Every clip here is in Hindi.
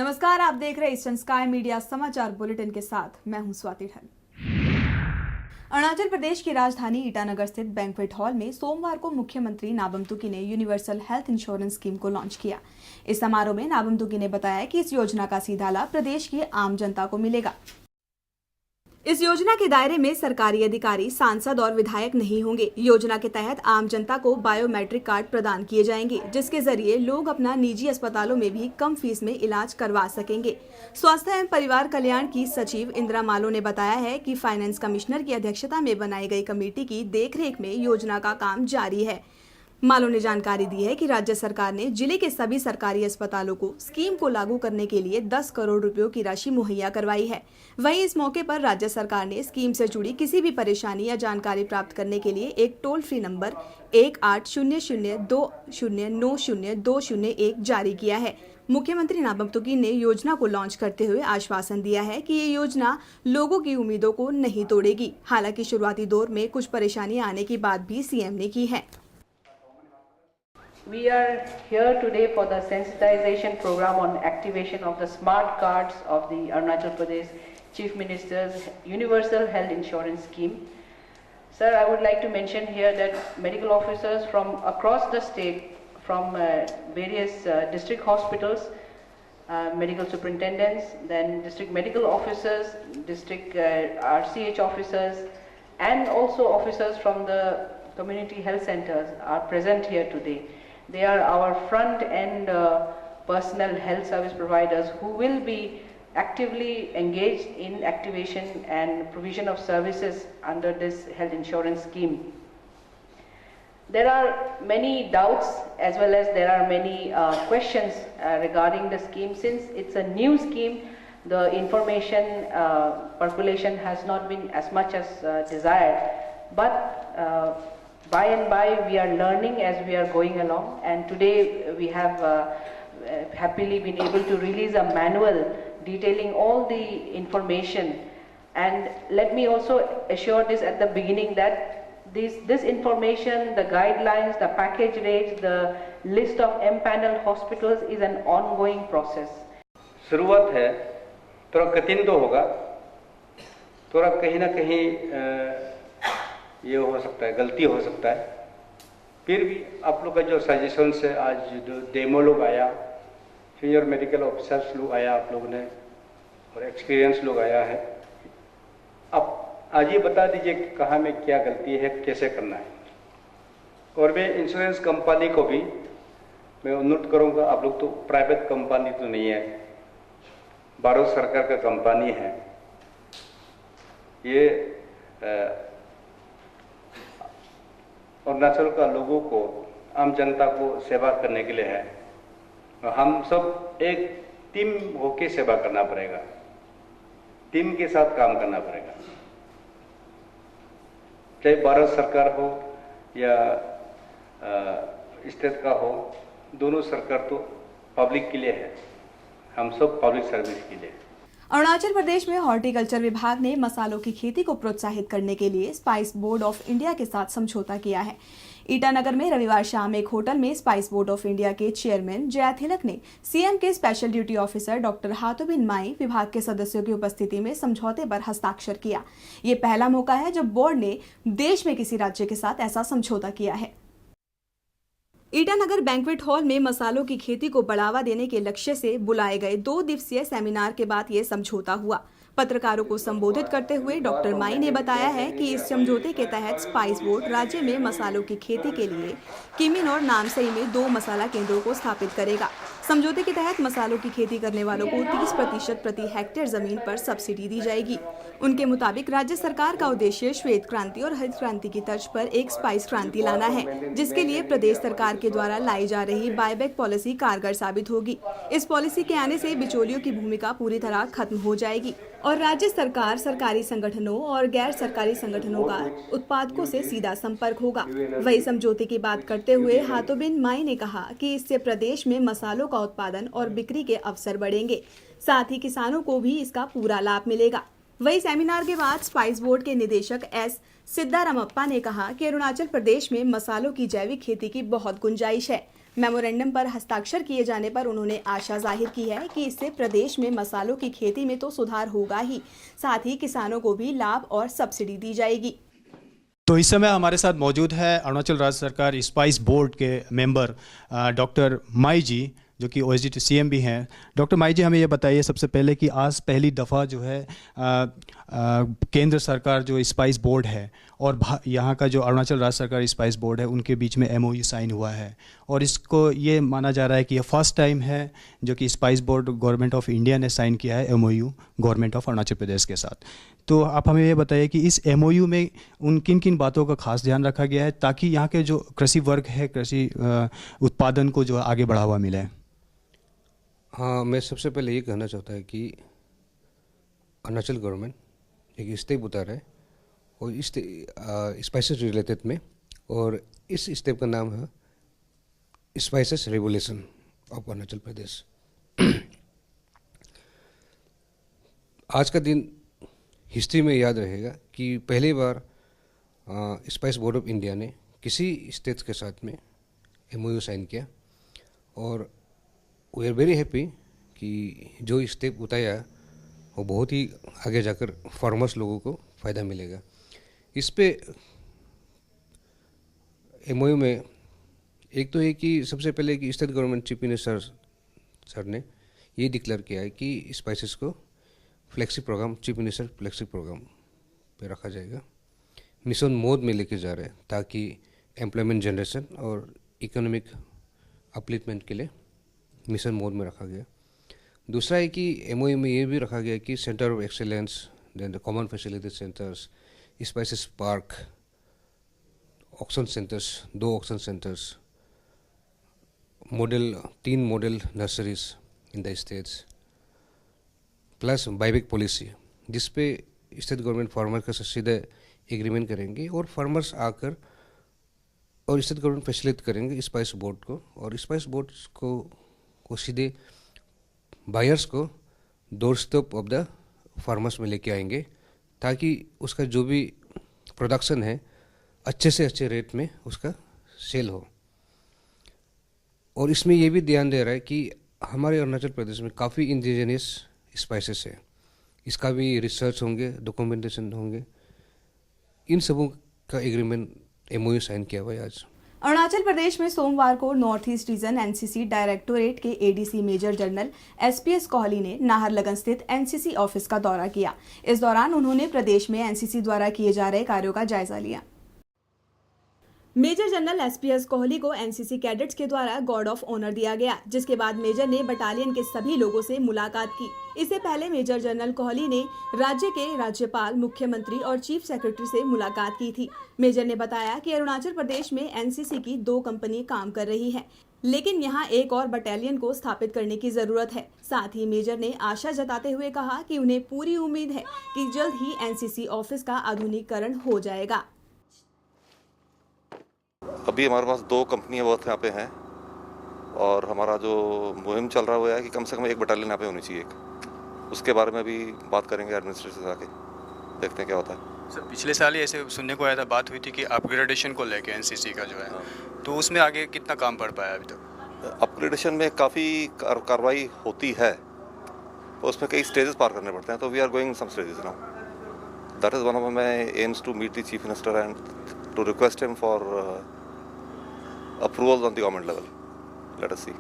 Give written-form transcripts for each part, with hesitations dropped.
नमस्कार, आप देख रहे हैं ईस्टर्न स्काई मीडिया समाचार बुलेटिन के साथ मैं हूं स्वाति ढल। अरुणाचल प्रदेश की राजधानी ईटानगर स्थित बैंक्वेट हॉल में सोमवार को मुख्यमंत्री नाबम तुकी ने यूनिवर्सल हेल्थ इंश्योरेंस स्कीम को लॉन्च किया। इस समारोह में नाबम तुकी ने बताया कि इस योजना का सीधा लाभ प्रदेश की आम जनता को मिलेगा। इस योजना के दायरे में सरकारी अधिकारी, सांसद और विधायक नहीं होंगे। योजना के तहत आम जनता को बायोमेट्रिक कार्ड प्रदान किए जाएंगे, जिसके जरिए लोग अपना निजी अस्पतालों में भी कम फीस में इलाज करवा सकेंगे। स्वास्थ्य एवं परिवार कल्याण की सचिव इंदिरा मालो ने बताया है कि फाइनेंस कमिश्नर की अध्यक्षता में बनाई गई कमेटी की देखरेख में योजना का काम जारी है। मालो ने जानकारी दी है कि राज्य सरकार ने जिले के सभी सरकारी अस्पतालों को स्कीम को लागू करने के लिए 10 करोड़ रुपयों की राशि मुहैया करवाई है। वहीं इस मौके पर राज्य सरकार ने स्कीम से जुड़ी किसी भी परेशानी या जानकारी प्राप्त करने के लिए एक टोल फ्री नंबर 180020902001 जारी किया है। मुख्यमंत्री नाबम तुकी ने योजना को लॉन्च करते हुए आश्वासन दिया है कि ये योजना लोगों की उम्मीदों को नहीं तोड़ेगी। हालांकि शुरुआती दौर में कुछ परेशानियां आने की बात भी सीएम ने की है। We are here today for the sensitization program on activation of the smart cards of the Arunachal Pradesh Chief Minister's Universal Health Insurance Scheme. Sir, I would like to mention here that medical officers from across the state, from various district hospitals, medical superintendents, then district medical officers, district RCH officers, and also officers from the community health centers are present here today. They are our front-end personal health service providers who will be actively engaged in activation and provision of services under this health insurance scheme. There are many doubts as well as there are many questions regarding the scheme. Since it's a new scheme, the information percolation has not been as much as desired, but by and by we are learning as we are going along, and today we have happily been able to release a manual detailing all the information. And let me also assure this at the beginning that this information, the guidelines, the package rates, the list of M-panel hospitals is an ongoing process. शुरुआत है, थोड़ा कठिन तो होगा, थोड़ा कहीं ना कहीं ये हो सकता है, गलती हो सकता है। फिर भी आप लोग का जो सजेशन है, आज जो डेमो लोग आया, सीनियर मेडिकल ऑफिसर्स लोग आया आप लोग ने, और एक्सपीरियंस लोग आया है। अब आज ये बता दीजिए कि कहाँ में क्या गलती है, कैसे करना है। और मैं इंश्योरेंस कंपनी को भी मैं अनुरोध करूँगा, आप लोग तो प्राइवेट कंपनी तो नहीं है, भारत सरकार का कंपनी है। ये अरुणाचल का लोगों को, आम जनता को सेवा करने के लिए है। हम सब एक टीम होके सेवा करना पड़ेगा, टीम के साथ काम करना पड़ेगा। चाहे भारत सरकार हो या स्टेट का हो, दोनों सरकार तो पब्लिक के लिए है, हम सब पब्लिक सर्विस के लिए। अरुणाचल प्रदेश में हॉर्टिकल्चर विभाग ने मसालों की खेती को प्रोत्साहित करने के लिए स्पाइस बोर्ड ऑफ इंडिया के साथ समझौता किया है। ईटानगर में रविवार शाम एक होटल में स्पाइस बोर्ड ऑफ इंडिया के चेयरमैन जया थिलक ने सीएम के स्पेशल ड्यूटी ऑफिसर डॉक्टर हातोबिन माई, विभाग के सदस्यों की उपस्थिति में समझौते पर हस्ताक्षर किया। ये पहला मौका है जब बोर्ड ने देश में किसी राज्य के साथ ऐसा समझौता किया है। ईटानगर बैंक्वेट हॉल में मसालों की खेती को बढ़ावा देने के लक्ष्य से बुलाए गए 2 दिवसीय सेमिनार के बाद ये समझौता हुआ। पत्रकारों को संबोधित करते हुए डॉक्टर माई ने बताया है कि इस समझौते के तहत स्पाइस बोर्ड राज्य में मसालों की खेती के लिए किमिन और नामसई में 2 मसाला केंद्रों को स्थापित करेगा। समझौते के तहत मसालों की खेती करने वालों को 30% प्रति हेक्टेयर जमीन पर सब्सिडी दी जाएगी। उनके मुताबिक राज्य सरकार का उद्देश्य श्वेत क्रांति और हरित क्रांति की तर्ज पर एक स्पाइस क्रांति लाना है, जिसके लिए प्रदेश सरकार के द्वारा लाई जा रही बायबैक पॉलिसी कारगर साबित होगी। इस पॉलिसी के आने से बिचौलियों की भूमिका पूरी तरह खत्म हो जाएगी और राज्य सरकार, सरकारी संगठनों और गैर सरकारी संगठनों का उत्पादकों से सीधा संपर्क होगा। वही समझौते की बात करते हुए हातोबिन माई ने कहा कि इससे प्रदेश में मसालों का उत्पादन और बिक्री के अवसर बढ़ेंगे, साथ ही किसानों को भी इसका पूरा लाभ मिलेगा। वही सेमिनार के बाद स्पाइस बोर्ड के निदेशक एस सिद्धारामप्पा ने कहा कि अरुणाचल प्रदेश में मसालों की जैविक खेती की बहुत गुंजाइश है। मेमोरेंडम पर हस्ताक्षर किए जाने पर उन्होंने आशा जाहिर की है कि इससे प्रदेश में मसालों की खेती में तो सुधार होगा ही, साथ ही किसानों को भी लाभ और सब्सिडी दी जाएगी। तो इस समय हमारे साथ मौजूद है अरुणाचल राज्य सरकार स्पाइस बोर्ड के मेंबर डॉक्टर माई जी, जो कि OSDT CM भी हैं। डॉक्टर माई जी, हमें ये बताइए सबसे पहले कि आज पहली दफ़ा जो है केंद्र सरकार जो स्पाइस बोर्ड है और यहाँ का जो अरुणाचल राज्य सरकार स्पाइस बोर्ड है उनके बीच में MOU साइन हुआ है, और इसको ये माना जा रहा है कि ये फर्स्ट टाइम है जो कि spice board government of India ने साइन किया है MOU government of Arunachal Pradesh के साथ। तो आप हमें ये बताइए कि इस MOU में उन किन किन बातों का खास ध्यान रखा गया है ताकि यहाँ के जो कृषि वर्ग है, कृषि उत्पादन को जो आगे बढ़ावा मिले। हाँ, मैं सबसे पहले ये कहना चाहता है कि अरुणाचल गवर्नमेंट एक स्टेप उतार है और इस स्पाइसेस रिलेटेड में, और इस स्टेप का नाम है spices revolution of Arunachal Pradesh. आज का दिन हिस्ट्री में याद रहेगा कि पहली बार स्पाइस बोर्ड ऑफ इंडिया ने किसी स्टेट के साथ में MOU साइन किया, और वी आर वेरी हैप्पी कि जो स्टेप उठाया वो बहुत ही आगे जाकर फार्मर्स लोगों को फ़ायदा मिलेगा। इस पे MOU में एक तो है कि सबसे पहले कि state government chief minister sir ने ये डिक्लेयर किया है कि स्पाइसेस को flexi programme, chief minister flexi programme पे रखा जाएगा। मिशन मोड में लेके जा रहे हैं ताकि एम्प्लॉयमेंट जनरेशन और इकोनॉमिक अपलिफ्टमेंट के लिए मिशन मोड में रखा गया। दूसरा है कि MOU में ये भी रखा गया कि centre of excellence, then the common facility centres, spices park, auction centres, 2 auction centres, model 3 model nurseries in the states, plus buyback policy, जिस पे स्टेट गवर्नमेंट फार्मर का सीधे एग्रीमेंट करेंगे और फार्मर्स आकर और स्टेट गवर्नमेंट फैसिलिटेट करेंगे स्पाइस बोर्ड को, और स्पाइस बोर्ड को सीधे बायर्स को door step of the farmers में लेके आएंगे ताकि उसका जो भी प्रोडक्शन है अच्छे से अच्छे रेट में उसका सेल हो। और इसमें ये भी ध्यान दे रहा है कि हमारे अरुणाचल प्रदेश में काफ़ी इंडिजिनियस स्पाइसेस है, इसका भी रिसर्च होंगे, डॉक्यूमेंटेशन होंगे, इन सबों का एग्रीमेंट MOU साइन किया हुआ है आज। अरुणाचल प्रदेश में सोमवार को north east region NCC directorate के ADC major general SPS Kohli ने नाहरलगन स्थित NCC ऑफिस का दौरा किया। इस दौरान उन्होंने प्रदेश में NCC द्वारा किए जा रहे कार्यों का जायजा लिया। मेजर जनरल SPS कोहली को NCC कैडेट्स के द्वारा गार्ड ऑफ ऑनर दिया गया, जिसके बाद मेजर ने बटालियन के सभी लोगों से मुलाकात की। इससे पहले मेजर जनरल कोहली ने राज्य के राज्यपाल, मुख्यमंत्री और चीफ सेक्रेटरी से मुलाकात की थी। मेजर ने बताया कि अरुणाचल प्रदेश में NCC की 2 कंपनी काम कर रही है, लेकिन यहां एक और बटालियन को स्थापित करने की जरूरत है। साथ ही मेजर ने आशा जताते हुए कहा कि उन्हें पूरी उम्मीद है कि जल्द ही NCC ऑफिस का आधुनिकीकरण हो जाएगा। अभी हमारे पास 2 कंपनियां बहुत यहाँ पे हैं, और हमारा जो मुहिम चल रहा हुआ है कि कम से कम 1 बटालियन यहाँ पे होनी चाहिए। उसके बारे में अभी बात करेंगे एडमिनिस्ट्रेशन से आके, देखते हैं क्या होता है। सर, पिछले साल ही ऐसे सुनने को आया था, बात हुई थी कि अपग्रेडेशन को लेके NCC का जो है, तो उसमें आगे कितना काम पड़ पाया अभी तक? अपग्रेडेशन में काफ़ी कार्रवाई होती है, तो उसमें कई स्टेजेस पार करने पड़ते हैं, तो we are going some stages now. That is one of my aims to meet the chief minister and to request him for approvals on the government level. Let us see.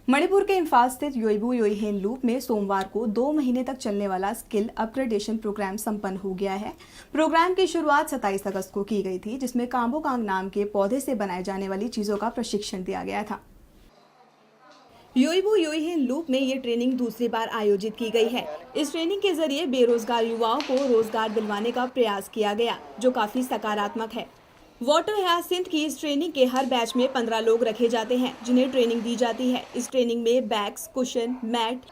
Manipur के इम्फाल स्थित योइबू योइहेन लूप में सोमवार को 2 महीने तक चलने वाला स्किल अपग्रेडेशन प्रोग्राम संपन्न हो गया है। प्रोग्राम की शुरुआत 27 अगस्त को की गई थी, जिसमें कांबोकांग नाम के पौधे से बनाए जाने वाली चीजों का प्रशिक्षण दिया गया था। योइबू योइहेन लूप में ये ट्रेनिंग दूसरी बार आयोजित की गई है। इस ट्रेनिंग के जरिए बेरोजगार युवाओं को रोजगार दिलवाने का प्रयास किया गया, जो काफी सकारात्मक है। वाटर हायासिंथ की इस ट्रेनिंग के हर बैच में 15 लोग रखे जाते हैं, जिन्हें ट्रेनिंग दी जाती है। इस ट्रेनिंग में बैग्स, कुशन, मैट,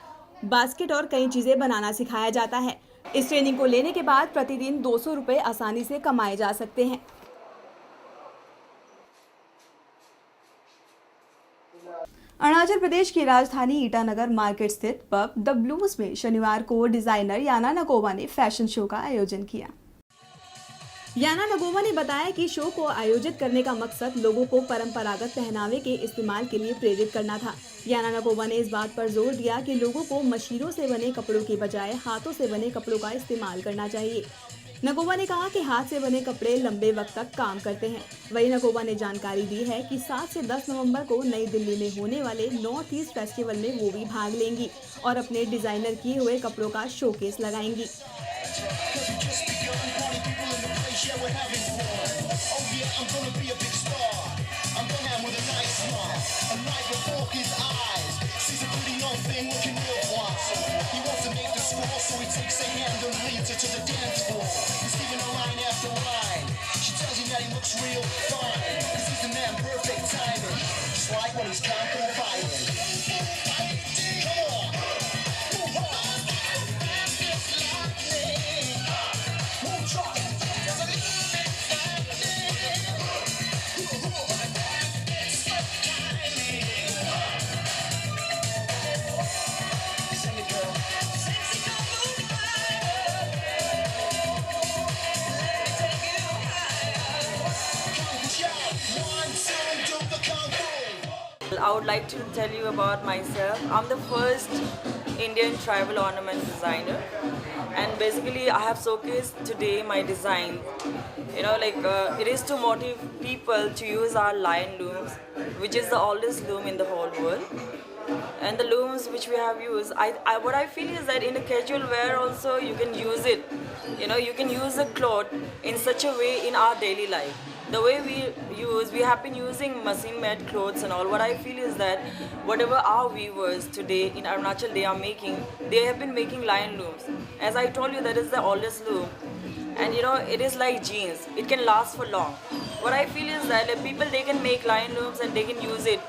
बास्केट और कई चीजें बनाना सिखाया जाता है। इस ट्रेनिंग को लेने के बाद प्रतिदिन 200 रुपए आसानी से कमाए जा सकते हैं। अरुणाचल प्रदेश की राजधानी ईटानगर मार्केट स्थित पब द ब्लूज में शनिवार को डिजाइनर याना नकोवा ने फैशन शो का आयोजन किया। याना नगोमा ने बताया कि शो को आयोजित करने का मकसद लोगों को परंपरागत पहनावे के इस्तेमाल के लिए प्रेरित करना था। याना नगोमा ने इस बात पर जोर दिया कि लोगों को मशीनों से बने कपड़ों की बजाय हाथों से बने कपड़ों का इस्तेमाल करना चाहिए। नगोमा ने कहा कि हाथ से बने कपड़े लंबे वक्त तक काम करते हैं। वहीं नगोमा ने जानकारी दी है कि 7 से 10 नवंबर को नई दिल्ली में होने वाले नॉर्थ ईस्ट फेस्टिवल में वो भी भाग लेंगी और अपने डिजाइनर किए हुए कपड़ों का showcase लगाएंगी। I would like to tell you about myself. I'm the first Indian tribal ornament designer, and basically I have showcased today my design. It is to motivate people to use our lion looms, which is the oldest loom in the whole world. And the looms which we have used, what I feel is that in a casual wear also you can use it. You can use the cloth in such a way in our daily life. The way we have been using machine-made clothes and all. What I feel is that whatever our weavers today in Arunachal they have been making lion looms. As I told you, that is the oldest loom, and it is like jeans. It can last for long. What I feel is that people they can make lion looms and they can use it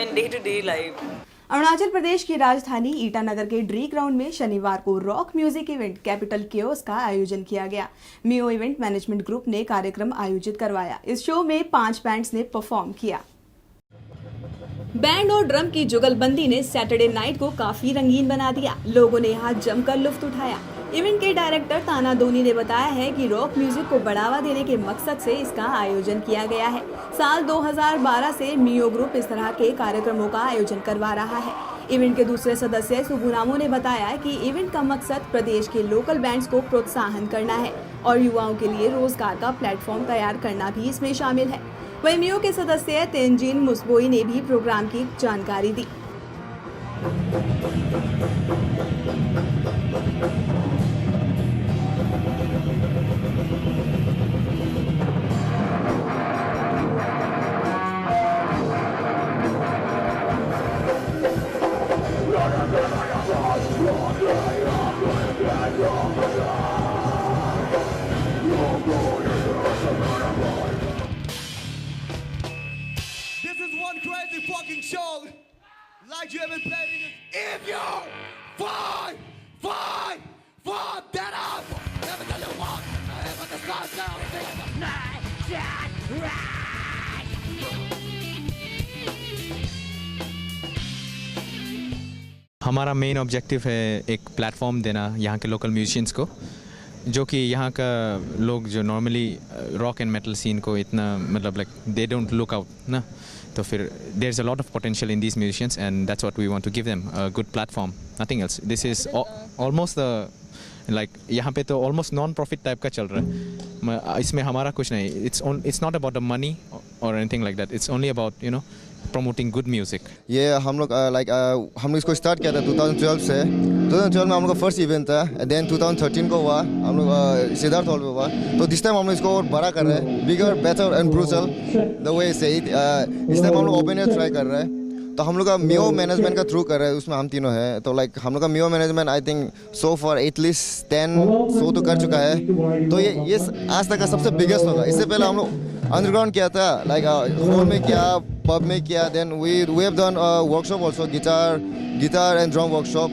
in day-to-day life. Arunachal Pradesh की राजधानी ईटानगर के ड्री ग्राउंड में शनिवार को rock music event capital chaos का आयोजन किया गया। मियो इवेंट मैनेजमेंट ग्रुप ने कार्यक्रम आयोजित करवाया। इस शो में 5 बैंड्स ने परफॉर्म किया। बैंड और ड्रम की जुगलबंदी ने सैटरडे नाइट को काफी रंगीन बना दिया। लोगों ने यहाँ जमकर लुत्फ उठाया। इवेंट के डायरेक्टर ताना दोनी ने बताया है कि रॉक म्यूजिक को बढ़ावा देने के मकसद से इसका आयोजन किया गया है। साल 2012 से मियो ग्रुप इस तरह के कार्यक्रमों का आयोजन करवा रहा है। इवेंट के दूसरे सदस्य सुबुनामो ने बताया कि इवेंट का मकसद प्रदेश के लोकल बैंड्स को प्रोत्साहन करना है और युवाओं के लिए रोजगार का प्लेटफॉर्म तैयार करना भी इसमें शामिल है। वहीं मियो के सदस्य तेंजिन मुस्बोई ने भी प्रोग्राम की जानकारी दी। This is one crazy fucking show like you haven't played in it. If you fight that out, never tell you what, never the stars now, हमारा मेन ऑब्जेक्टिव है एक प्लेटफॉर्म देना यहाँ के लोकल म्यूजिशियंस को, जो कि यहाँ का लोग जो normally rock and metal scene को इतना मतलब like they don't look out ना, तो फिर there is a lot of potential in these musicians and that's what we want to give them a good platform, nothing else. This is almost the like यहाँ पे तो ऑलमोस्ट नॉन प्रॉफिट टाइप का चल रहा है। इसमें हमारा कुछ नहीं, it's not about the money और anything like that, it's only about promoting good music. ये हम लोग हम लोग इसको स्टार्ट किया था 2012 से। 2012 में हम लोग का फर्स्ट इवेंट था, देन 2013 को हुआ हम लोग सिद्धार्थ हॉल में हुआ। तो दिस टाइम हम लोग इसको और बड़ा कर रहे हैं, bigger better and brutal the way से इट। इस टाइम हम लोग ओपन एयर ट्राई कर रहे हैं। तो हम लोग का मियो मैनेजमेंट का थ्रू कर रहे हैं, उसमें हम तीनों हैं। तो लाइक हम लोग का मियो management I think so for एटलीस्ट 10 शो तो कर चुका है। तो ये आज तक का सबसे बिगेस्ट होगा। इससे पहले हम लोग अंडरग्राउंड किया था, लाइक हॉल में किया, पब में किया, then we have done workshop also, guitar and drum workshop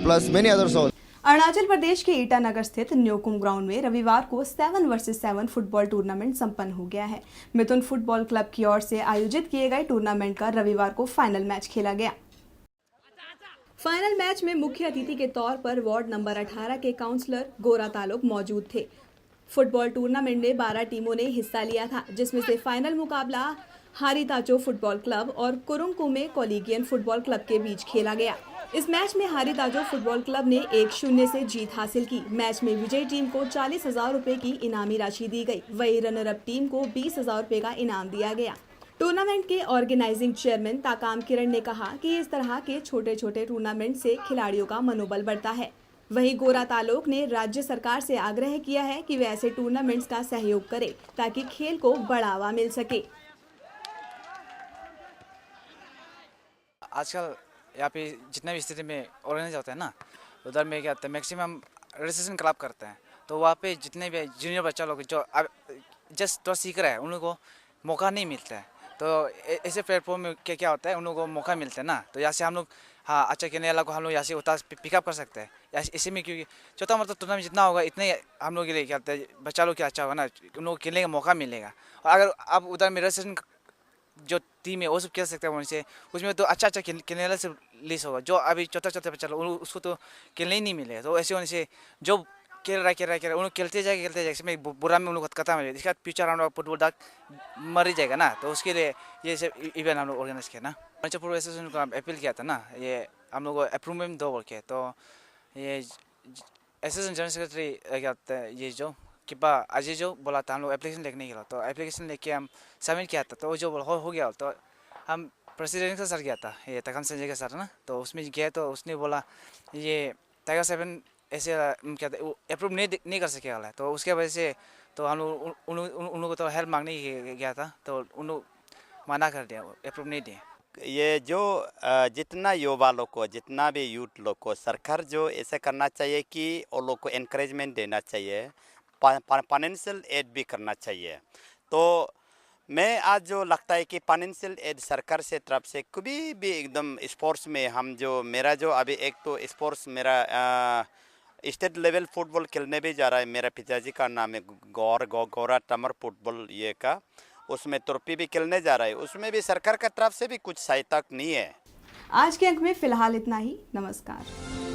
plus many other shows. Arunachal Pradesh के ईटानगर स्थित न्योकुम ग्राउंड में रविवार को 7 वर्सेस 7 फुटबॉल टूर्नामेंट संपन्न हो गया है। मिथुन फुटबॉल क्लब की ओर से आयोजित किए गए टूर्नामेंट का रविवार को फाइनल मैच खेला गया। फाइनल मैच में मुख्य अतिथि के तौर पर वार्ड नंबर 18 के काउंसलर गोरा तालुक मौजूद थे। फुटबॉल टूर्नामेंट में 12 टीमों ने हिस्सा लिया था, जिसमें से फाइनल मुकाबला हारीताचो फुटबॉल क्लब और कुरुंकुमे कॉलेगियन फुटबॉल क्लब के बीच खेला गया। इस मैच में हारीताचो फुटबॉल क्लब ने 1-0 से जीत हासिल की। मैच में विजयी टीम को 40,000 रुपए की इनामी राशि दी गई, वहीं रनर-अप टीम को 20,000 रुपए का इनाम दिया गया। टूर्नामेंट के ऑर्गेनाइजिंग चेयरमैन ताकाम किरण ने कहा कि इस तरह के छोटे छोटे टूर्नामेंट से खिलाड़ियों का मनोबल बढ़ता है। वहीं गोरा तालुक ने राज्य सरकार से आग्रह किया है कि वे ऐसे टूर्नामेंट्स का सहयोग करें ताकि खेल को बढ़ावा मिल सके। आजकल यहाँ पे जितने भी स्थिति में ऑर्गेनाइज होता है ना, उधर में क्या होता है मैक्सिमम रजिस्ट्रेशन क्लब करते हैं। तो वहाँ पे जितने भी जूनियर बच्चा लोग जो अब जस्ट तो सीख रहा है, उन लोगों को मौका नहीं मिलता है। तो ऐसे प्लेटफॉर्म में क्या होता है, उन लोगों को मौका मिलता है ना, तो यहाँ से हम लोग हाँ अच्छा खेलने वाला को हम लोग यहाँ से उतार पिकअप कर सकते हैं। इसी में क्योंकि छोटा मतलब टूर्नामेंट जितना होगा इतने हम लोग के लिए क्या होता है, बच्चा लोग क्या अच्छा होगा ना, उन लोग को खेलने का मौका मिलेगा। और अगर आप उधर में रजिस्ट्रेशन जो टीम है वो सब खेल सकते हैं उनसे, उसमें तो अच्छा खेलने वाला से लिस्ट होगा। जो अभी छोटा बच्चा लोग उसको तो खेलने ही नहीं मिलेगा। तो ऐसे होने से जो खेल रहा है उन लोग खेलते जाएगा, इसमें बुरा में उन लोग खत्म हो जाएगा। इसका फ्यूचर हम लोग फुटबॉल तक मर ही जाएगा ना। तो उसके लिए ये सब इवेंट हम लोग ऑर्गेनाइज किया ना। अरुणाचल फुटबॉल एसोसिएशन को अपील किया था ना, ये हम लोग को अप्रूवमेंट दो बोल के। तो ये एसोसिएशन जनरल सेक्रेटरी क्या होता है, ये जो किपा अजय जो बोला था हम लोग एप्लीकेशन लिखने के लिए, तो एप्लीकेशन लेके हम सबमिट किया था। तो जो हो गया, तो हम प्रेसिडेंट के साथ गया था, ये तकम संजय के साथ ना। तो उसमें गया तो उसने बोला ये टाइगर 7 ऐसे क्या अप्रूव नहीं कर सके वाला है। तो उसके वजह से तो हम लोग उन लोगों को तो हेल्प मांगने गया था, तो उन लोग मना कर दिया, अप्रूव नहीं दिए। ये जो जितना युवा लोग को, जितना भी यूथ लोग को सरकार जो ऐसा करना चाहिए कि वो लोग को एनकरेजमेंट देना चाहिए, फाइनेंशियल एड भी करना चाहिए। तो मैं आज जो लगता है कि फाइनेंशियल एड सरकार से तरफ से कभी भी एकदम स्पोर्ट्स में हम जो मेरा जो अभी एक तो स्पोर्ट्स मेरा स्टेट लेवल फुटबॉल खेलने भी जा रहा है। मेरा पिताजी का नाम है गौरा तमर फुटबॉल ये का, उसमें ट्रॉफी भी खेलने जा रहा है। उसमें भी सरकार का तरफ से भी कुछ सहायता नहीं है। आज के अंक में फिलहाल इतना ही। नमस्कार।